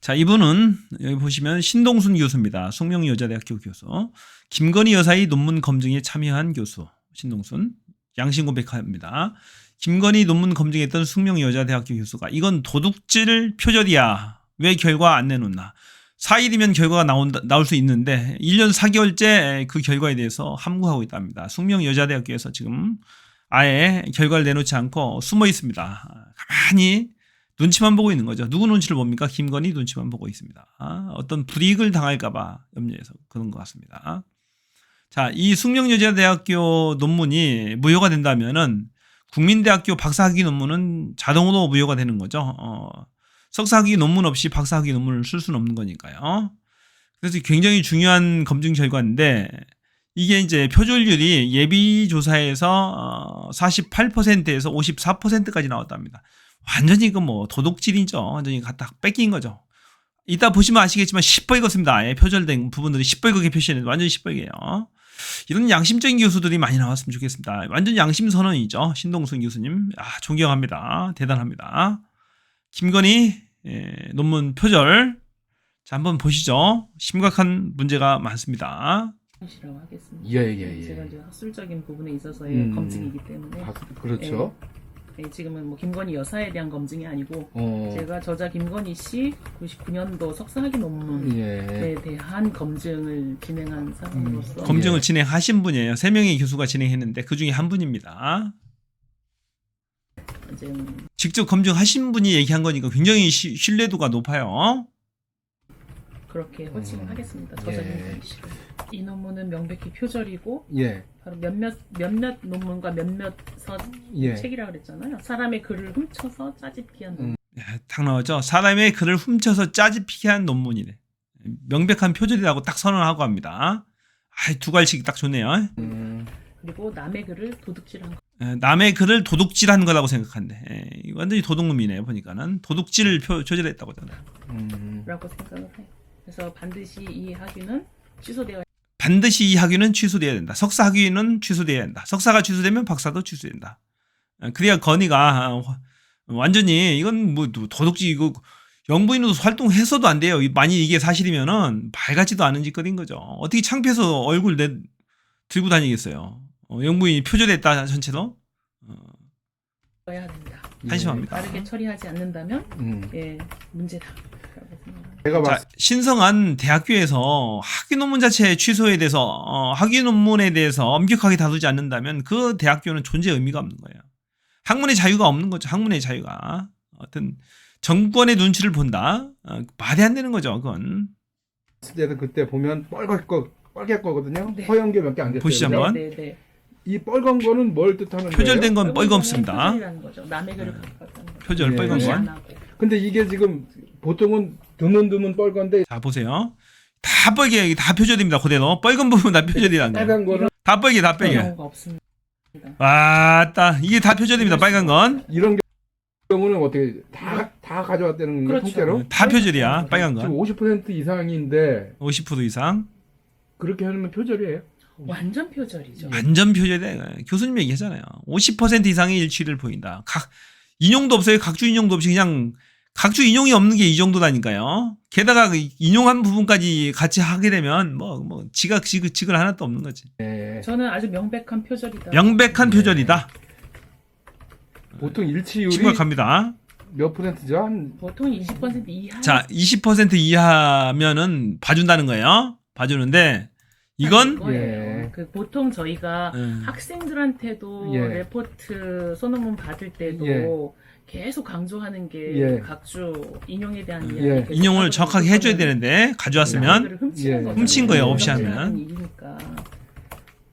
자, 이분은 여기 보시면 신동순 교수입니다. 숙명여자대학교 교수. 김건희 여사의 논문 검증에 참여한 교수. 신동순. 양심 고백합니다. 김건희 논문 검증했던 숙명여자대학교 교수가 이건 도둑질 표절이야. 왜 결과 안 내놓나. 4일이면 결과가 나올 수 있는데 1년 4개월째 그 결과에 대해서 함구하고 있답니다. 숙명여자대학교에서 지금 아예 결과를 내놓지 않고 숨어 있습니다. 가만히 눈치만 보고 있는 거죠. 누구 눈치를 봅니까? 김건희 눈치만 보고 있습니다. 어떤 불이익을 당할까봐 염려해서 그런 것 같습니다. 자, 이 숙명여자대학교 논문이 무효가 된다면은 국민대학교 박사학위 논문은 자동으로 무효가 되는 거죠. 석사학위 논문 없이 박사학위 논문을 쓸 수는 없는 거니까요. 그래서 굉장히 중요한 검증 결과인데 이게 이제 표절률이 예비조사에서 48%에서 54%까지 나왔답니다. 완전히 이거 뭐 도둑질이죠. 완전히 갖다 뺏긴 거죠. 이따 보시면 아시겠지만 시뻘겋습니다. 아예 표절된 부분들이 시뻘겋게 표시했는데 완전히 시뻘개요. 이런 양심적인 교수들이 많이 나왔으면 좋겠습니다. 완전 양심 선언이죠. 신동순 교수님. 존경합니다. 대단합니다. 김건희 논문 표절. 자, 한번 보시죠. 심각한 문제가 많습니다. 라고 하겠습니다. 예. 제가 이제 학술적인 부분에 있어서의 검증이기 때문에 그렇죠. 지금은 뭐 김건희 여사에 대한 검증이 아니고 제가 저자 김건희 씨 99년도 석사학위 논문에 대한 검증을 진행한 사람으로서 검증을 진행하신 분이에요. 3명의 교수가 진행했는데 그 중에 한 분입니다. 직접 검증하신 분이 얘기한 거니까 굉장히 신뢰도가 높아요. 그렇게 호칭을 하겠습니다. 저자 김건희 씨를. 이 논문은 명백히 표절이고 바로 몇몇 논문과 몇몇 책이라 그랬잖아요. 사람의 글을 훔쳐서 짜집기 한 논문. 딱 나오죠. 사람의 글을 훔쳐서 짜집기 한 논문이래. 명백한 표절이라고 딱 선언하고 합니다. 두 갈식이 딱 좋네요. 그리고 남의 글을 도둑질한 거. 남의 글을 도둑질한 거라고 생각한대. 완전히 도둑놈이네요. 보니까는 도둑질을 표절했다고 하잖아요. 라고 생각을 해요. 그래서 반드시 이 학위는 취소되어야 반드시 이 학위는 취소돼야 된다. 석사 학위는 취소돼야 된다. 석사가 취소되면 박사도 취소된다. 그래야 건의가 완전히 이건 뭐 도둑질 이거 영부인으로 활동해서도 안 돼요. 만약 이게 사실이면은 말 같지도 않은 짓거리인 거죠. 어떻게 창피해서 얼굴 들고 다니겠어요. 영부인이 표절했다 전체로. 해야 된다. 한심합니다. 빠르게 처리하지 않는다면 문제다. 자, 신성한 대학교에서 학위 논문 자체 취소에 대해서 학위 논문에 대해서 엄격하게 다루지 않는다면 그 대학교는 존재 의미가 없는 거예요. 학문의 자유가 없는 거죠. 학문의 자유가 어떤 정권의 눈치를 본다. 말이 안 되는 거죠. 그건. 그때 보면 빨갛 거거든요. 허연 게 몇 개 안 됐어요. 보시죠 한번. 이 빨간 거는 뭘 뜻하는 거예요? 표절된 건 뻘검습니다. 남의 글을 갖다 표절 빨간 건. 근데 이게 지금 보통은 드문 빨간데. 자, 보세요. 다 빨개, 다 표절입니다. 그대로. 빨간 부분 다 표절이라는 빨간 거는 다 빨개, 다 빨개. 왔다. 이게 다 표절입니다. 빨간 건. 이런 경우는 어떻게 다 가져왔다는 거예요? 통째로? 다 표절이야. 빨간 지금 건. 50% 이상인데 50% 이상. 그렇게 하면 표절이에요? 완전 표절이죠. 완전 표절이야. 교수님 얘기하잖아요. 50% 이상의 일치를 보인다. 인용도 없어요. 각주 인용도 없이 그냥 각주 인용이 없는 게 이 정도라니까요. 게다가 인용한 부분까지 같이 하게 되면 지글 하나도 없는 거지. 저는 아주 명백한 표절이다. 명백한 표절이다. 보통 일치율이 심각합니다. 몇 %죠? 보통 20% 이하. 자, 20% 이하면은 봐준다는 거예요. 봐주는데 이건 보통 저희가 학생들한테도 레포트 소논문 받을 때도 계속 강조하는 게 각주 인용에 대한 이야기. 인용을 정확하게 해줘야 되는데 가져왔으면 훔친 거예요. 없이 하면.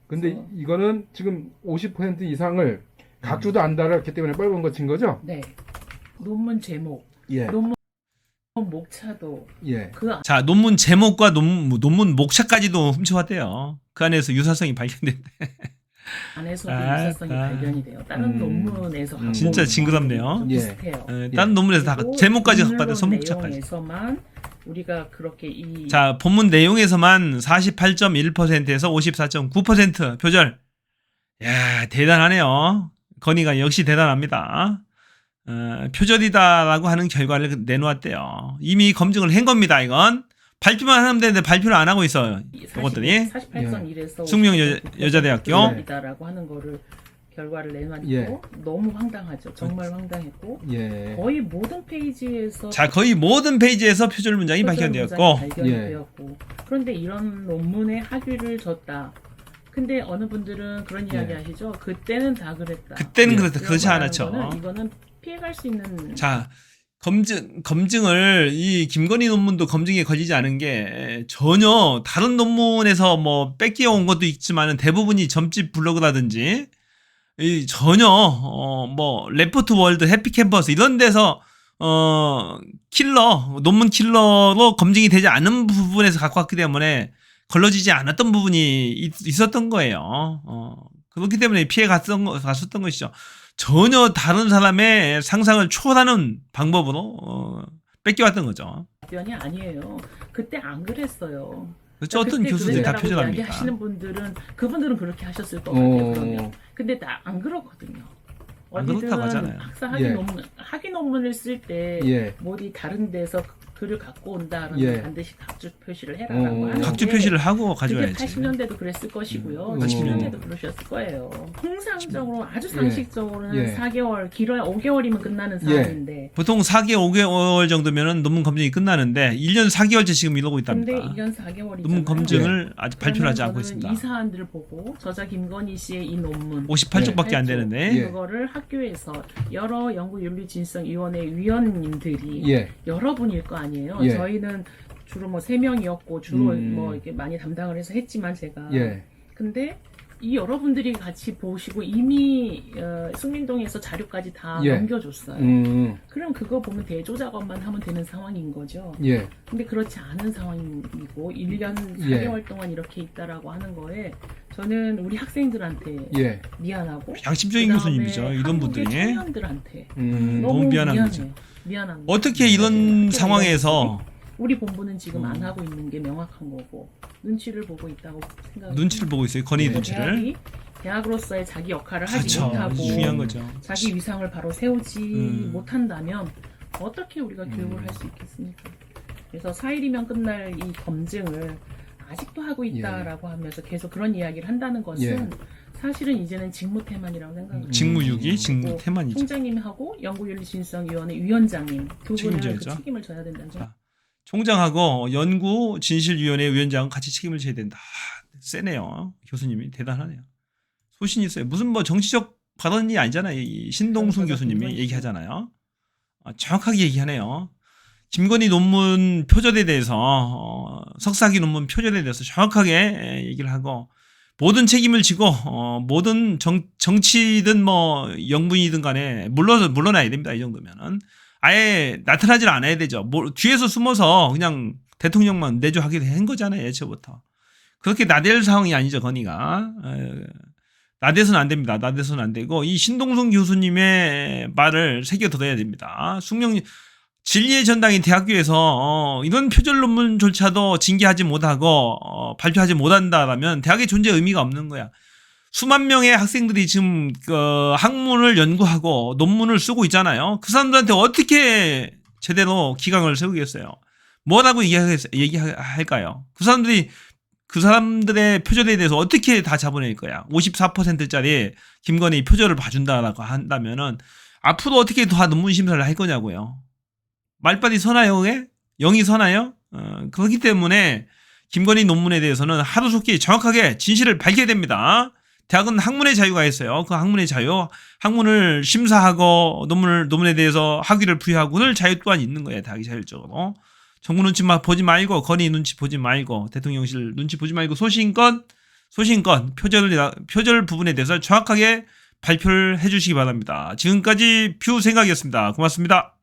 근데 이거는 지금 50% 이상을 각주도 안 달았기 때문에 빨간 거 친 거죠? 네. 논문 제목, 논문 목차도. 자, 논문 제목과 논문 목차까지도 훔쳐왔대요. 그 안에서 유사성이 발견됐대. 안에서도 유사성이 발견이 돼요. 다른 논문에서 진짜 징그럽네요. 비슷해요. 다른 논문에서 다 제목까지 갖고 목차까지. 내용에서만 우리가 그렇게 자, 본문 내용에서만 48.1%에서 54.9% 표절. 야, 대단하네요. 건의가 역시 대단합니다. 표절이다라고 하는 결과를 내놓았대요. 이미 검증을 한 겁니다. 이건 발표만 하면 되는데 발표를 안 하고 있어요. 이것들이 48.1에서 숙명 여자대학교 이다라고 하는 거를 결과를 내놨고 예. 너무 황당하죠. 정말 황당했고 예. 거의 모든 페이지에서 자 거의 모든 페이지에서 표절 문장이 발견되었고 발견이 예. 되었고 그런데 이런 논문에 학위를 줬다. 근데 어느 분들은 그런 이야기 하시죠. 그때는 다 그랬다. 그때는 예. 그렇다. 그렇지 이런 않았죠. 거는 이거는 피해갈 수 있는 자 검증을 이 김건희 논문도 검증에 걸리지 않은 게 전혀 다른 논문에서 뭐 뺏겨온 것도 있지만은 대부분이 점집 블로그라든지 이 전혀 뭐 레포트 월드 해피 캠퍼스 이런 데서 논문 킬러로 검증이 되지 않은 부분에서 갖고 왔기 때문에 걸러지지 않았던 부분이 있었던 거예요. 그렇기 때문에 피해 갔었던 것이죠. 전혀 다른 사람의 상상을 초월하는 방법으로 뺏겨왔던 거죠. 답변이 아니에요. 그때 안 그랬어요. 그렇죠. 어떤 그때 교수들이 다 그랬다라고 표절합니까? 하시는 분들은 그분들은 그렇게 하셨을 것 같아요. 그러면. 어. 근데 나 안 그렇거든요. 안 그렇다고 어디든 하잖아요. 학사 학위 예. 학위 논문을 쓸 때 예. 어디 다른 데서 글을 갖고 온다면 예. 반드시 각주 표시를 해라라고 하는데 각주 표시를 하고 그게 가져와야지. 80년대도 그랬을 것이고요. 80년대도 70년대도 그러셨을 거예요. 통상적으로 아주 상식적으로는 예. 4개월, 길어야 5개월이면 끝나는 사안인데 보통 4개월, 5개월 정도면은 논문 검증이 끝나는데 1년 4개월째 지금 이러고 있답니다. 근데 2년 4개월이잖아요. 논문 검증을 아직 발표를 하지 않고 저는 있습니다. 이 사안들을 보고 저자 김건희 씨의 이 논문 58쪽밖에 안 되는데 예. 그거를 학교에서 여러 연구윤리진성위원회 위원님들이 예. 여러분일 거 아니에요. 예. 저희는 주로 뭐 3명이었고 주로 음. 뭐 이렇게 많이 담당을 해서 했지만 제가 예. 근데 이 여러분들이 같이 보시고 이미 숙민동에서 자료까지 다 예. 넘겨줬어요. 그럼 그거 보면 대조 작업만 하면 되는 상황인 거죠. 예. 근데 그렇지 않은 상황이고 1년 예. 4개월 동안 이렇게 있다라고 하는 거에 저는 우리 학생들한테 예. 미안하고 양심적인 그다음에 교수님이죠. 이런 한국의 분들이 청년들한테 음. 너무 미안한 미안해요. 거죠. 미안한 어떻게 거죠. 이런 학교 상황에서 우리 본부는 지금 안 하고 있는 게 명확한 거고 눈치를 보고 있다고 생각합니다. 눈치를 보고 있어요. 건의 예. 눈치를. 대학이 대학으로서의 자기 역할을 하지 그렇죠. 못하고 중요한 거죠. 자기 위상을 바로 세우지 못한다면 어떻게 우리가 교육을 할 수 있겠습니까? 그래서 4일이면 끝날 이 검증을 아직도 하고 있다라고 하면서 계속 그런 이야기를 한다는 것은 사실은 이제는 직무태만이라고 생각합니다. 직무유기, 그리고 직무태만이죠. 총장님하고 연구윤리진성위원회 위원장님 두 분은 그 책임져야죠. 책임을 져야 된다는 점. 자, 총장하고 연구진실위원회 위원장은 같이 책임을 져야 된다. 세네요. 교수님이 대단하네요. 소신이 있어요. 무슨 뭐 정치적 발언이 아니잖아요. 이 신동순 교수님이 얘기하잖아요. 정확하게 얘기하네요. 김건희 논문 표절에 대해서 석사학위 논문 표절에 대해서 정확하게 얘기를 하고 모든 책임을 지고 모든 정치든 뭐 영분이든 간에 물러나야 됩니다. 이 정도면은 아예 나타나질 않아야 되죠. 뒤에서 숨어서 그냥 대통령만 내조하게 된 거잖아요. 애초부터. 그렇게 나댈 상황이 아니죠. 건의가. 나대서는 안 됩니다. 나대서는 안 되고 이 신동순 교수님의 말을 새겨 들어야 됩니다. 진리의 전당인 대학교에서 이런 표절 논문조차도 징계하지 못하고 발표하지 못한다라면 대학의 존재 의미가 없는 거야. 수만 명의 학생들이 지금 학문을 연구하고 논문을 쓰고 있잖아요. 그 사람들한테 어떻게 제대로 기강을 세우겠어요? 뭐라고 얘기할까요? 그 사람들의 표절에 대해서 어떻게 다 잡아낼 거야? 54%짜리 김건희 표절을 봐준다라고 한다면은 앞으로 어떻게 다 논문 심사를 할 거냐고요. 말빨이 서나요, 그게? 영이 서나요? 그렇기 때문에 김건희 논문에 대해서는 하루속히 정확하게 진실을 밝혀야 됩니다. 대학은 학문의 자유가 있어요. 그 학문의 자유, 학문을 심사하고 논문에 대해서 학위를 부여하고 그럴 자유 또한 있는 거예요. 대학이 자율적으로. 정부 눈치 보지 말고 건의 눈치 보지 말고 대통령실 눈치 보지 말고 소신껏 표절 부분에 대해서 정확하게 발표를 해주시기 바랍니다. 지금까지 퓨 생각이었습니다. 고맙습니다.